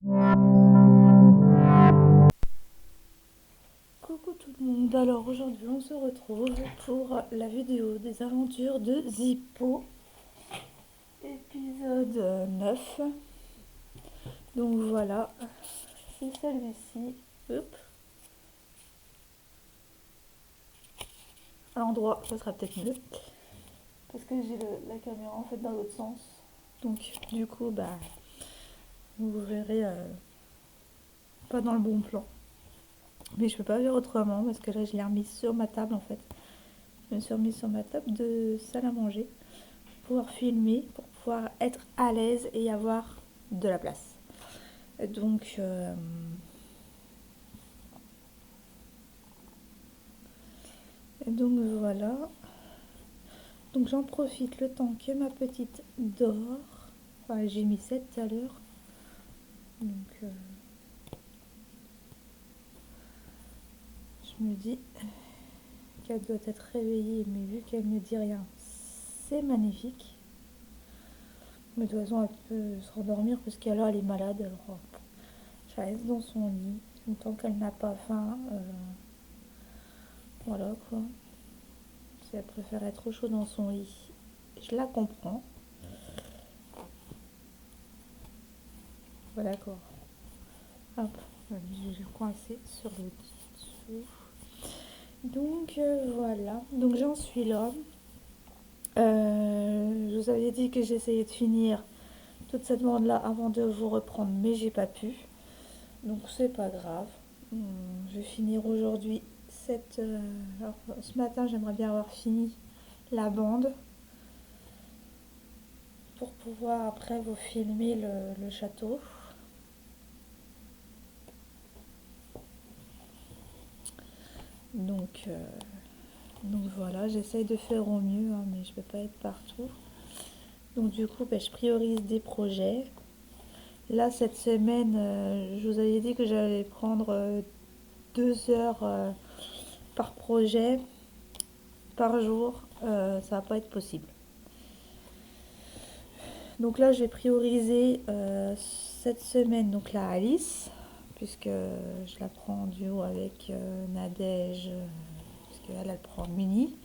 Coucou tout le monde, alors aujourd'hui on se retrouve pour la vidéo des aventures de Zippo, épisode 9. Donc voilà, c'est celui-ci. Hop. À l'endroit, ça sera peut-être mieux, parce que j'ai la caméra en fait dans l'autre sens. Donc du coup, vous verrez pas dans le bon plan. Mais je peux pas faire autrement, parce que là je l'ai remise sur ma table en fait. Je me suis remise sur ma table de salle à manger. Pouvoir filmer, pour pouvoir être à l'aise et avoir de la place. Donc, voilà. Donc j'en profite le temps que ma petite dort. Enfin, j'ai mis 7 à l'heure. Donc je me dis qu'elle doit être réveillée, mais vu qu'elle ne dit rien, c'est magnifique. Mais de toute façon, elle peut se rendormir parce qu'alors elle est malade. Alors, je la laisse dans son lit. Tant qu'elle n'a pas faim, voilà quoi. Si elle préfère être au chaud dans son lit, je la comprends. Voilà quoi. Hop, j'ai coincé sur le dessous. Donc voilà, donc j'en suis là. Je vous avais dit que j'essayais de finir toute cette bande-là avant de vous reprendre, mais j'ai pas pu. Donc c'est pas grave. Je vais finir aujourd'hui cette. Alors, ce matin, j'aimerais bien avoir fini la bande pour pouvoir après vous filmer le château. Donc, voilà, j'essaye de faire au mieux, hein, mais je peux pas être partout. Donc du coup, je priorise des projets. Là, cette semaine, je vous avais dit que j'allais prendre 2 heures par projet, par jour. Ça va pas être possible. Donc là, j'ai priorisé cette semaine donc la Alice, puisque je la prends en duo avec Nadège, puisqu'elle elle prend Muni.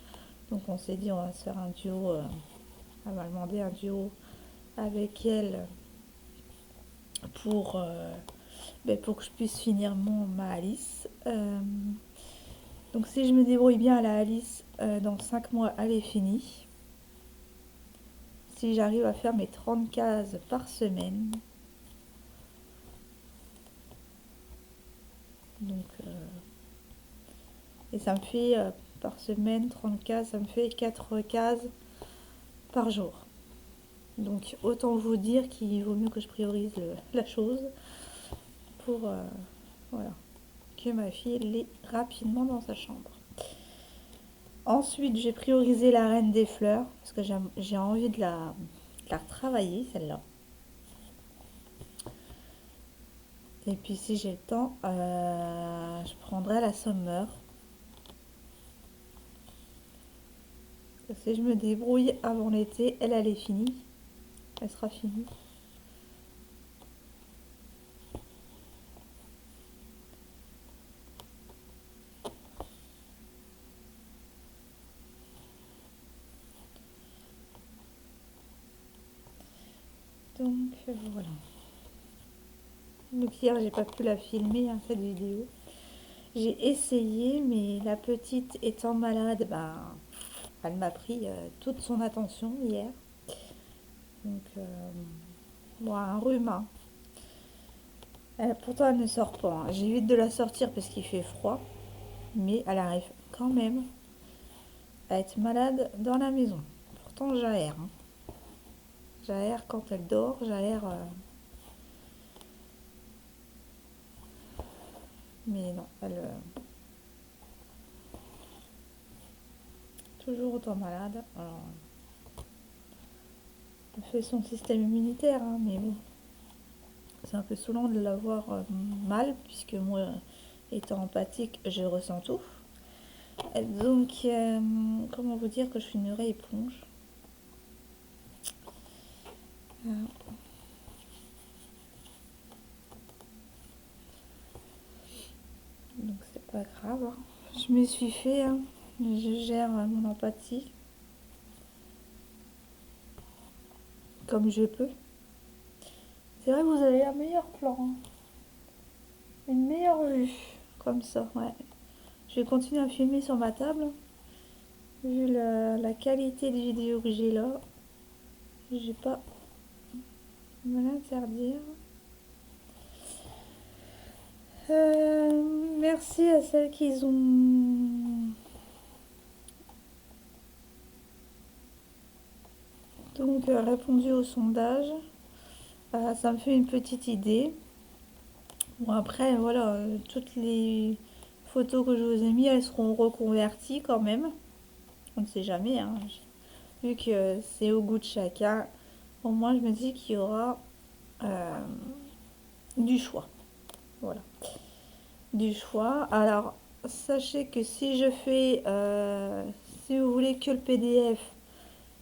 Donc on s'est dit on va se faire un duo, elle m'a demandé un duo avec elle pour, pour que je puisse finir ma Alice. Donc si je me débrouille bien à la Alice, dans 5 mois, elle est finie. Si j'arrive à faire mes 30 cases par semaine, donc, et ça me fait par semaine 30 cases, ça me fait 4 cases par jour. Donc autant vous dire qu'il vaut mieux que je priorise la chose pour voilà, que ma fille l'ait rapidement dans sa chambre. Ensuite, j'ai priorisé la Reine des Fleurs, parce que j'ai envie de la retravailler, celle-là. Et puis si j'ai le temps, je prendrai la Summer. Si je me débrouille avant l'été, elle est finie. Elle sera finie. Donc voilà. Donc hier, j'ai pas pu la filmer, hein, cette vidéo. J'ai essayé, mais la petite étant malade, elle m'a pris toute son attention hier. Donc, un rhume. Hein. Pourtant, elle ne sort pas. Hein. J'évite de la sortir parce qu'il fait froid. Mais elle arrive quand même à être malade dans la maison. Pourtant, j'aère. Hein. J'aère quand elle dort. J'aère. Mais non, elle. Toujours autant malade. Alors, elle fait son système immunitaire, hein, mais bon. C'est un peu saoulant de l'avoir mal, puisque moi, étant empathique, je ressens tout. Donc, comment vous dire que je suis une vraie éponge. Pas grave, hein. Je me suis fait, hein. Je gère mon empathie comme je peux. C'est vrai que vous avez un meilleur plan, hein. Une meilleure vue, comme ça, ouais. Je vais continuer à filmer sur ma table. Vu la qualité de vidéo que j'ai là, j'ai pas me l'interdire. Merci à celles qui ont donc répondu au sondage. Ça me fait une petite idée. Bon après voilà, toutes les photos que je vous ai mis, elles seront reconverties quand même. On ne sait jamais, hein. Vu que c'est au goût de chacun, au moins je me dis qu'il y aura euh, du choix. Voilà. Du choix. Alors, sachez que si je fais, si vous voulez que le PDF,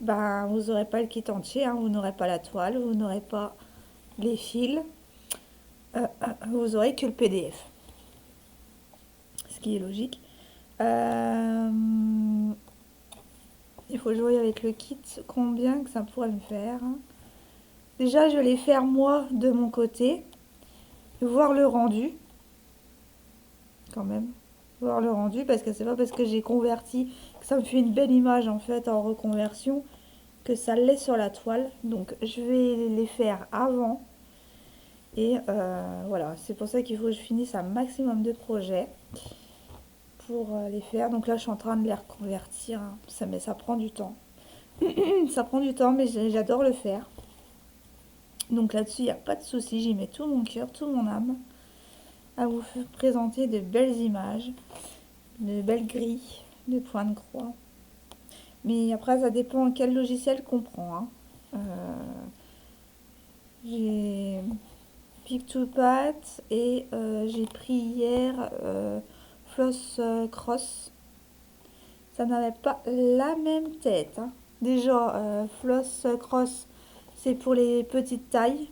ben, vous n'aurez pas le kit entier, hein, vous n'aurez pas la toile, vous n'aurez pas les fils, vous aurez que le PDF, ce qui est logique. Il faut jouer avec le kit, combien que ça pourrait me faire. Déjà, je vais les faire moi de mon côté, voir le rendu, quand même. Voir le rendu, parce que c'est pas parce que j'ai converti que ça me fait une belle image en fait en reconversion que ça l'est sur la toile. Donc je vais les faire avant. Et voilà, c'est pour ça qu'il faut que je finisse un maximum de projets pour les faire. Donc là, je suis en train de les reconvertir, hein. Mais ça prend du temps. Ça prend du temps, mais j'adore le faire. Donc là-dessus, il n'y a pas de souci. J'y mets tout mon cœur, tout mon âme à vous présenter de belles images, de belles grilles, de points de croix. Mais après, ça dépend quel logiciel qu'on prend, hein. J'ai Pic2Pat et j'ai pris hier Floss Cross. Ça n'avait pas la même tête, hein. Déjà, Floss Cross, c'est pour les petites tailles.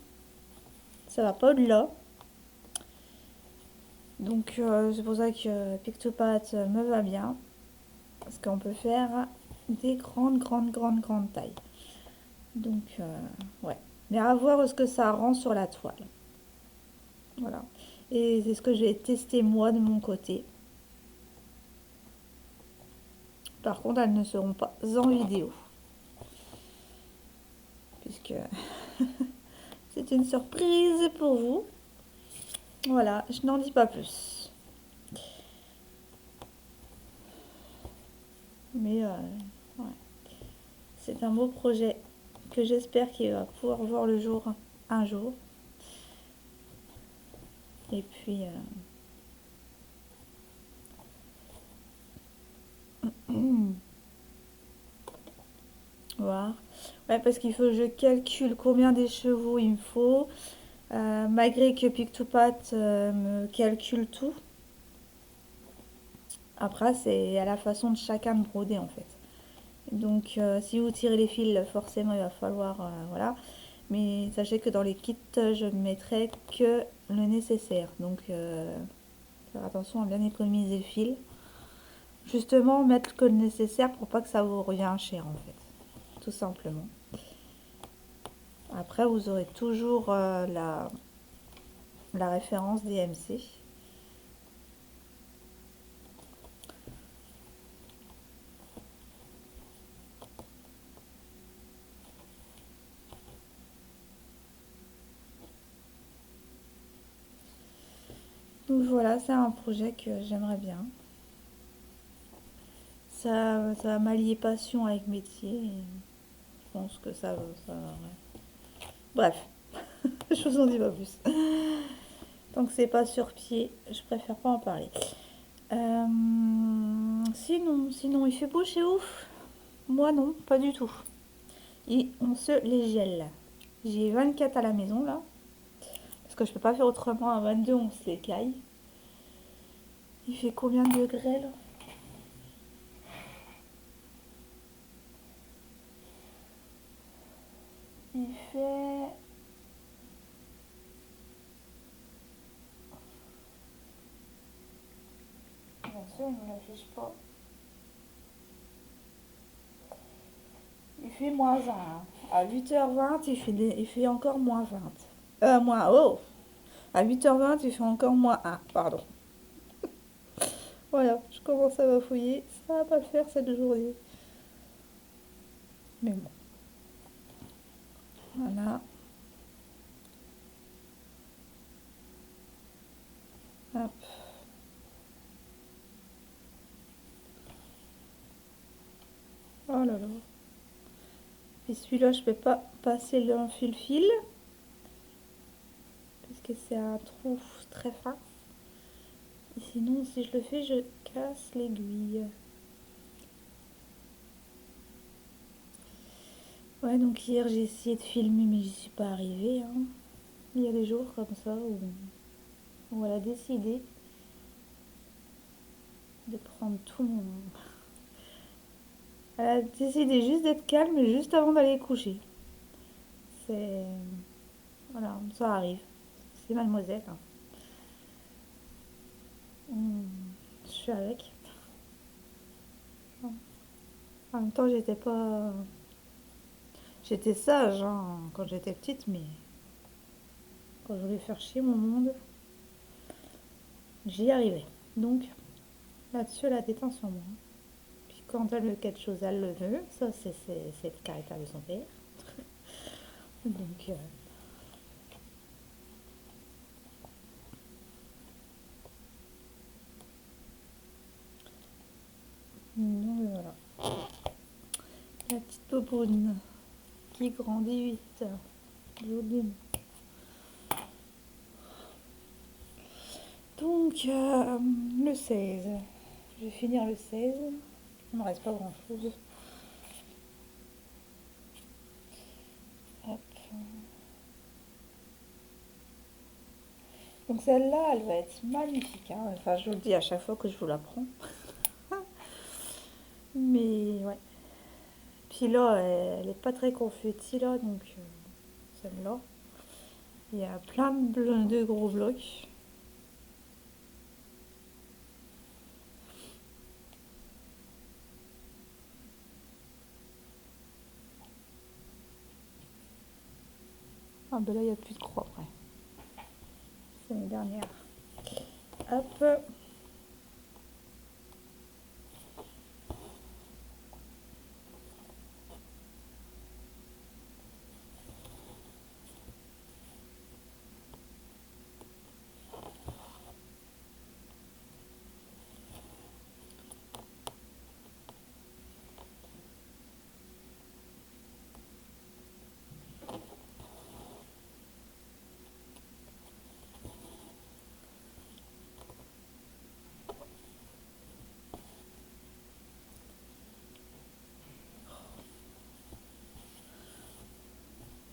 Ça va pas au-delà. Donc c'est pour ça que Pic2Pat me va bien. Parce qu'on peut faire des grandes tailles. Donc ouais. Mais à voir ce que ça rend sur la toile. Voilà. Et c'est ce que je vais tester moi de mon côté. Par contre, elles ne seront pas en vidéo. Puisque c'est une surprise pour vous. Voilà, je n'en dis pas plus. Mais ouais. C'est un beau projet que j'espère qu'il va pouvoir voir le jour un jour. Et puis... voilà. Ouais, parce qu'il faut que je calcule combien des chevaux il me faut. Malgré que Pic2Pat me calcule tout. Après, c'est à la façon de chacun de broder en fait. Donc, si vous tirez les fils, forcément, il va falloir... voilà. Mais sachez que dans les kits, je ne mettrai que le nécessaire. Donc, faire attention à bien économiser le fil. Justement, mettre que le nécessaire pour pas que ça vous revienne cher en fait. Tout simplement. Après, vous aurez toujours la référence DMC. Donc voilà, c'est un projet que j'aimerais bien. Ça va m'allier passion avec métier. Et je pense que ça ouais. Bref, je vous en dis pas plus. Tant que c'est pas sur pied, je préfère pas en parler. Sinon, il fait beau chez vous? Moi non, pas du tout. Et on se les gèle. J'ai 24 à la maison là. Parce que je peux pas faire autrement. À 22, on se les caille. Il fait combien de degrés là? Il fait... il ne l'affiche pas. Il fait -1. À 8h20, il fait encore -20. Moins, oh! À 8h20, il fait encore -1. Pardon. Voilà, je commence à bafouiller. Ça va pas le faire cette journée. Mais bon. Voilà. Hop. Oh là là. Et celui-là, je peux pas passer le fil parce que c'est un trou très fin. Et sinon, si je le fais, je casse l'aiguille. Ouais, donc hier, j'ai essayé de filmer, mais j'y suis pas arrivée, hein. Il y a des jours comme ça où elle a décidé de prendre tout mon... Elle a décidé juste d'être calme juste avant d'aller coucher. C'est... Voilà, ça arrive. C'est mademoiselle, hein. Je suis avec. En même temps, j'étais pas... J'étais sage, hein, quand j'étais petite, mais quand je voulais faire chier mon monde, j'y arrivais. Donc, là-dessus, elle a déteint sur moi. Puis quand elle veut quelque chose, elle le veut. Ça, c'est le caractère de son père. Donc, voilà. La petite popoune qui grandit vite. Joli. Donc, le 16. Je vais finir le 16. Il ne me reste pas grand-chose. Hop. Donc celle-là, elle va être magnifique, hein. Enfin, je vous le dis à chaque fois que je vous la prends. Mais ouais. Puis là, elle est pas très confetti là, donc celle-là. Il y a plein de gros blocs. Ah ben là, il n'y a plus de croix après. C'est l'année dernière. Hop.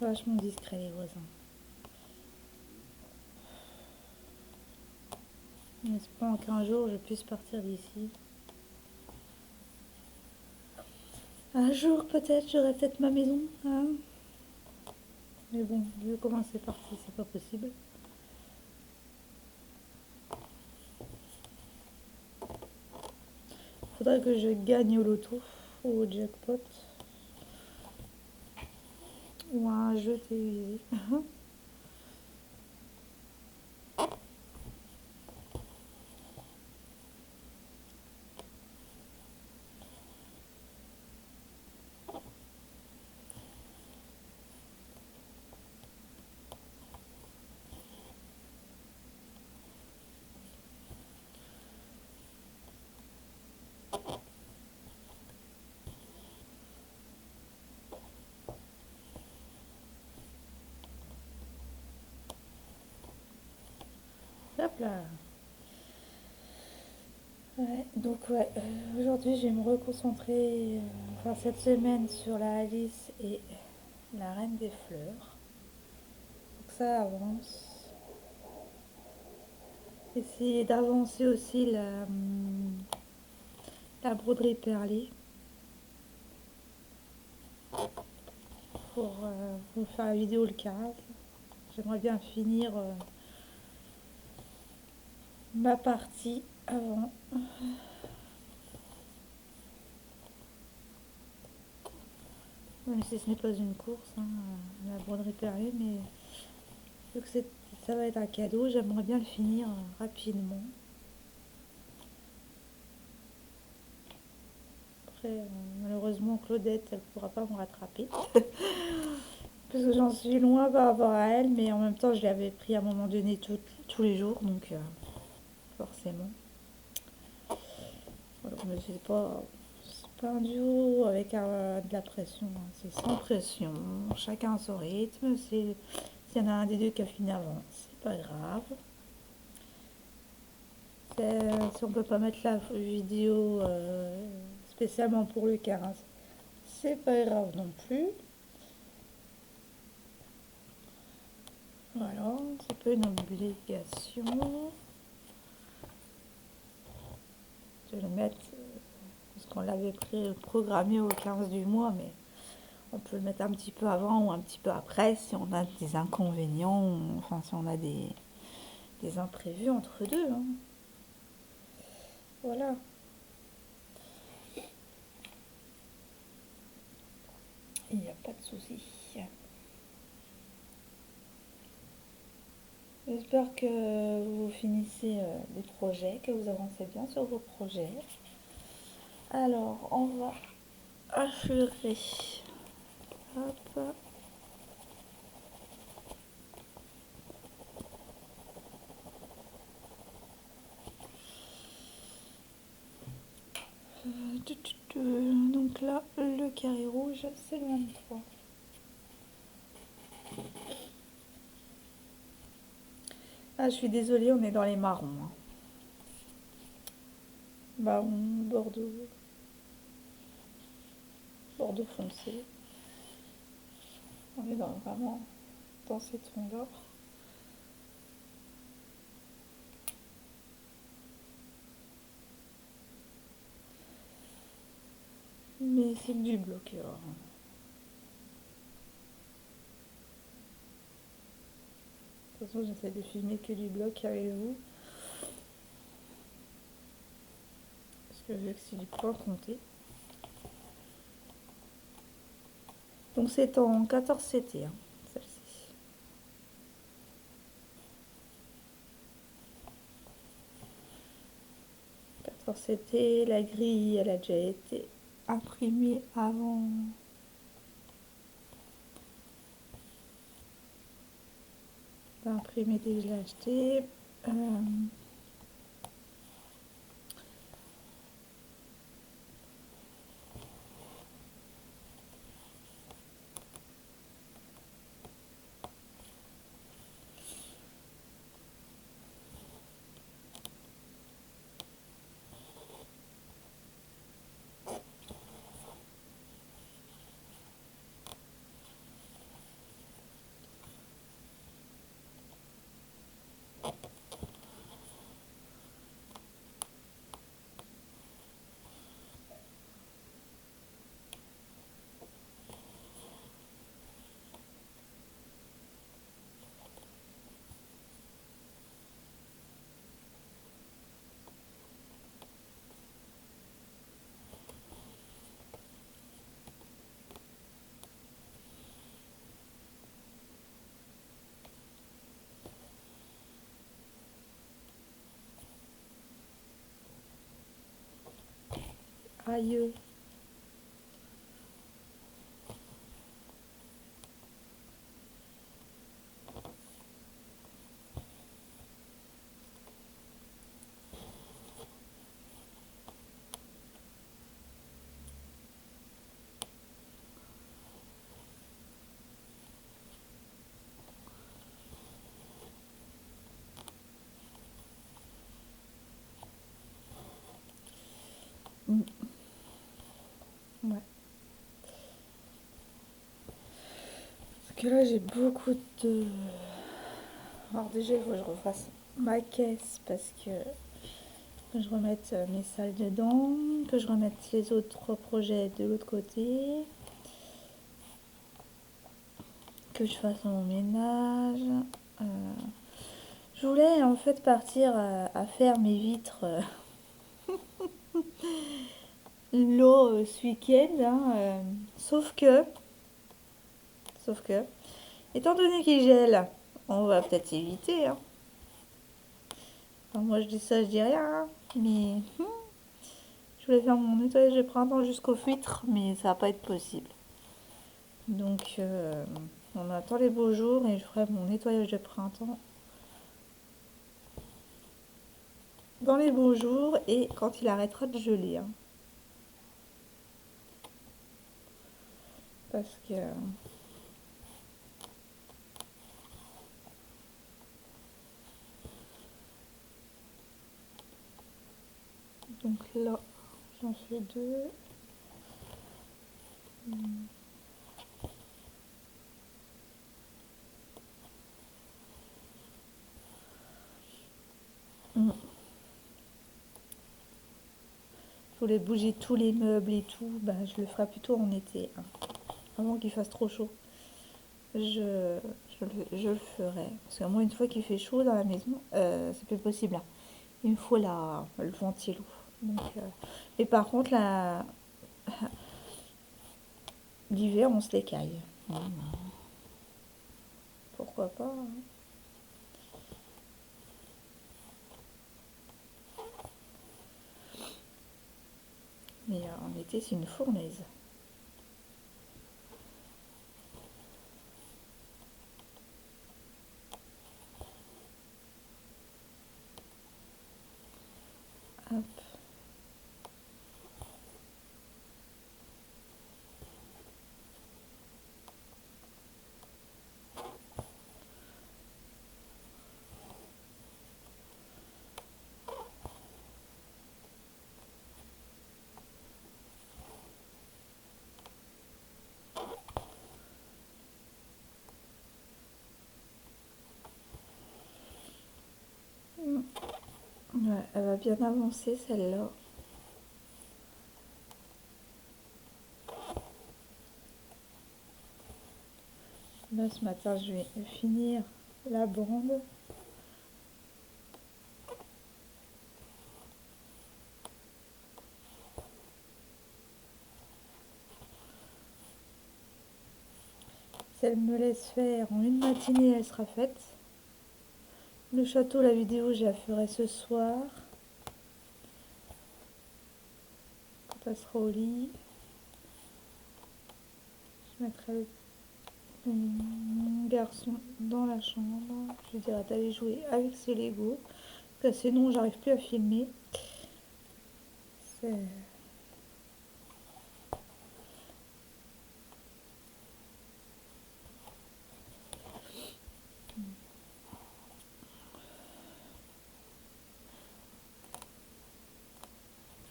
Vachement discret les voisins. En espérant qu'un jour je puisse partir d'ici. Un jour peut-être, j'aurai peut-être ma maison, hein. Mais bon, vu comment c'est parti, c'est pas possible. Faudrait que je gagne au loto ou au jackpot ou à un jeu télévisé. Hop là. Ouais, donc ouais, aujourd'hui je vais me reconcentrer, enfin cette semaine sur la Alice et la Reine des Fleurs. Donc ça avance. Essayer d'avancer aussi la broderie perlée pour vous faire la vidéo le 15. J'aimerais bien finir ma partie avant. Même si ce n'est pas une course, hein, la broderie perlée, mais vu que ça va être un cadeau, j'aimerais bien le finir rapidement. Après, malheureusement, Claudette, elle ne pourra pas me rattraper. Parce que j'en suis loin par rapport à elle, mais en même temps, je l'avais pris à un moment donné tous les jours, donc forcément. Voilà, mais c'est pas un duo avec de la pression, hein. C'est sans pression, chacun a son rythme. S'il y en a un des deux qui a fini avant, c'est pas grave. Si on peut pas mettre la vidéo spécialement pour le 15, c'est pas grave non plus. Voilà, c'est pas une obligation de le mettre parce qu'on l'avait programmé au 15 du mois, mais on peut le mettre un petit peu avant ou un petit peu après si on a des inconvénients, enfin si on a des imprévus entre deux, hein. Voilà. Il n'y a pas de souci. J'espère que vous finissez les projets, que vous avancez bien sur vos projets. Alors, on va assurer. Hop. Donc là, le carré rouge, c'est le 23. Ah, je suis désolée, on est dans les marrons, hein. Marron, bordeaux, bordeaux foncé. On est vraiment dans ces tons-là. Mais c'est du bloc. De toute façon, j'essaie de filmer que du bloc avec vous. Parce que vu que c'est du point compté. Donc c'est en 14 CT, hein, celle-ci. CT, la grille, elle a déjà été imprimée avant. Imprimé dès que je l'ai acheté. Aïe. Ouais. Parce que là, j'ai beaucoup de... Alors déjà, il faut que je refasse ma caisse parce que je remette mes salles dedans, que je remette les autres projets de l'autre côté, que je fasse mon ménage. Euh, je voulais en fait partir à faire mes vitres l'eau ce week-end, hein, sauf que Sauf que, étant donné qu'il gèle, on va peut-être éviter. Hein. Enfin, moi je dis ça, je dis rien. Hein. Mais je voulais faire mon nettoyage de printemps jusqu'au filtre, mais ça va pas être possible. Donc on attend les beaux jours et je ferai mon nettoyage de printemps dans les beaux jours et quand il arrêtera de geler. Hein. Parce que... Donc là, j'en fais 2. Je voulais bouger tous les meubles et tout. Bah, je le ferai plutôt en été. Hein. Avant qu'il fasse trop chaud. Je le ferai. Parce que moi, une fois qu'il fait chaud dans la maison, c'est plus possible. Hein. Il me faut le ventilo. Donc, et par contre, l'hiver, on se l'écaille. Pourquoi pas hein. Mais en été, c'est une fournaise. Hop. Ouais, elle va bien avancer celle-là. Là, ce matin, je vais finir la bande. Si elle me laisse faire en une matinée, elle sera faite. Le château, la vidéo, je la ferai ce soir. Quand elle sera au lit. Je mettrai mon garçon dans la chambre. Je lui dirai d'aller jouer avec ses Lego. Parce que sinon, j'arrive plus à filmer. C'est...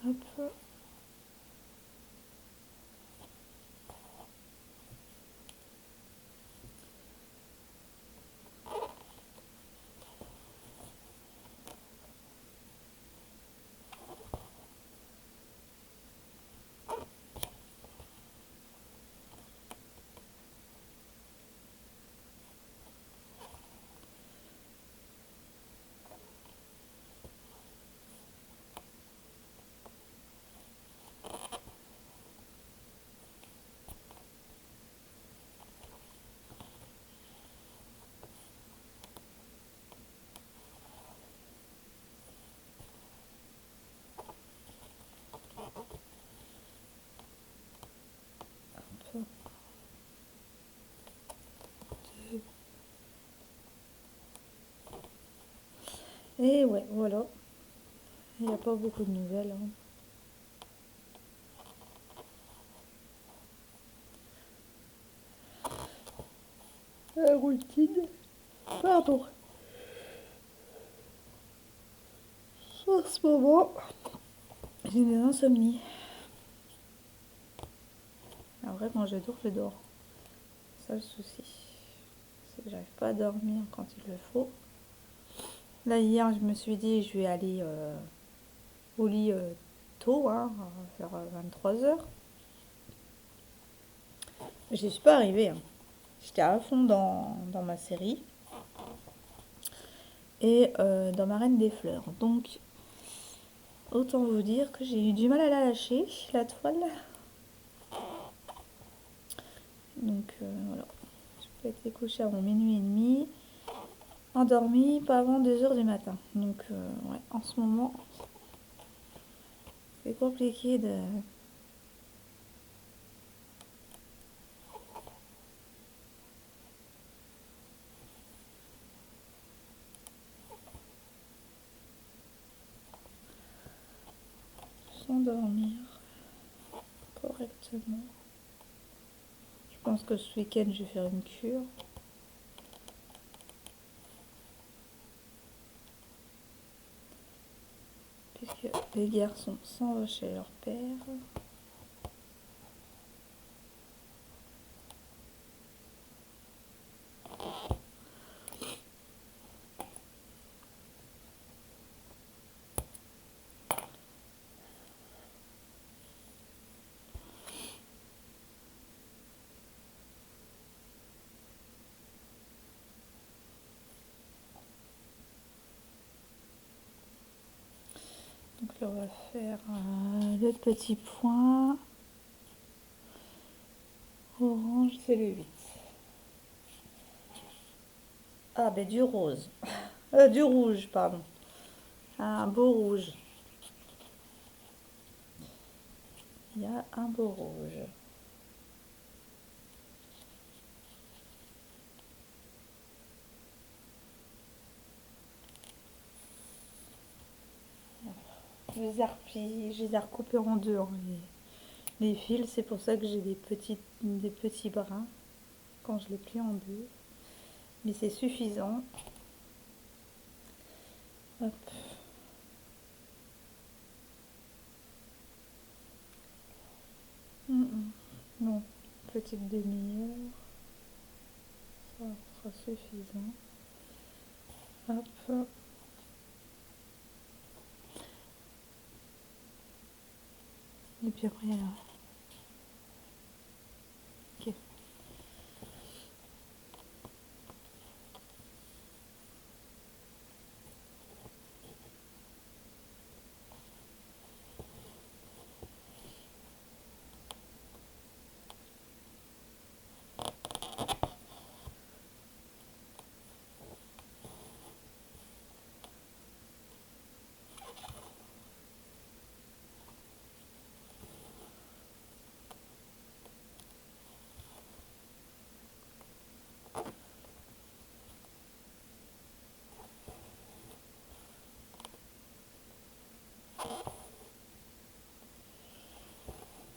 Hop. Et ouais, voilà. Il n'y a pas beaucoup de nouvelles. Hein. La routine. Pardon. En ce moment, j'ai des insomnies. Après, quand je dors, je dors. C'est ça le souci. C'est que j'arrive pas à dormir quand il le faut. Là, hier, je me suis dit, je vais aller au lit tôt, hein, vers 23h. Je n'y suis pas arrivée. Hein. J'étais à fond dans ma série. Et dans ma Reine des Fleurs. Donc, autant vous dire que j'ai eu du mal à la lâcher, la toile. Donc, voilà. J'ai été couchée avant minuit et demi. Endormie pas avant 2 heures du matin. Donc, ouais, en ce moment, c'est compliqué de... s'endormir correctement. Je pense que ce week-end, je vais faire une cure. Puisque les garçons s'en vont chez leur père. Donc là, on va faire le petit point. Orange, c'est le 8. Ah, ben du rose. Du rouge, pardon. Un beau rouge. Il y a un beau rouge. Je les ai recoupés en deux, hein, les fils. C'est pour ça que j'ai des petits brins quand je les plie en deux. Mais c'est suffisant. Hop. Non, petite demi-heure. Ça sera suffisant. Hop. Et puis après, ok.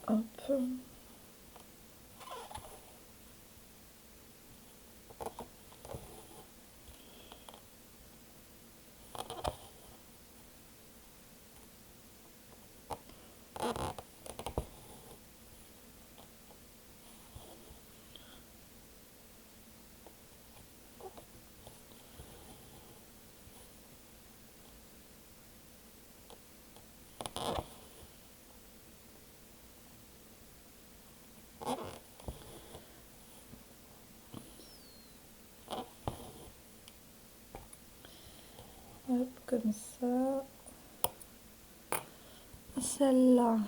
Hop. Hop, comme ça. Celle-là.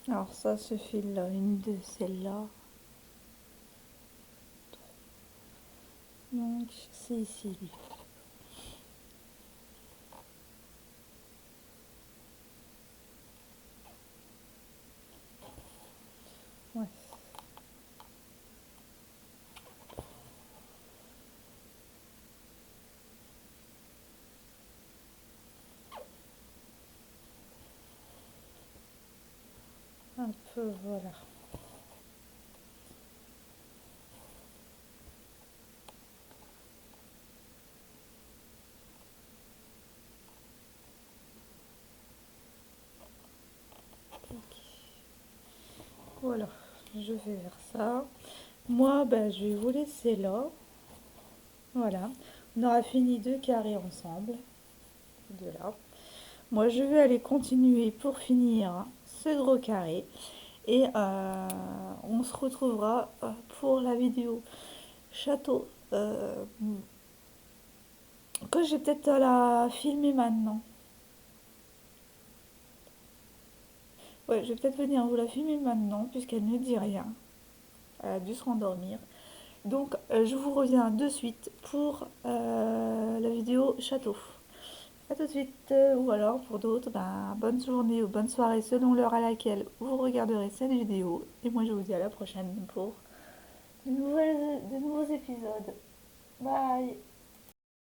Alors ça, ce fil-là, une de celles-là. Donc, c'est ici. Ouais. Un peu, voilà. Voilà, je vais faire ça. Moi, ben, je vais vous laisser là. Voilà. On aura fini 2 carrés ensemble. De là. Moi, je vais aller continuer pour finir ce gros carré. Et on se retrouvera pour la vidéo château. Que j'ai peut-être à la filmer maintenant. Ouais, je vais peut-être venir vous la filmer maintenant, puisqu'elle ne dit rien. Elle a dû se rendormir. Donc, je vous reviens de suite pour la vidéo château. A tout de suite, ou alors pour d'autres, ben, bonne journée ou bonne soirée selon l'heure à laquelle vous regarderez cette vidéo. Et moi, je vous dis à la prochaine pour de nouveaux épisodes. Bye!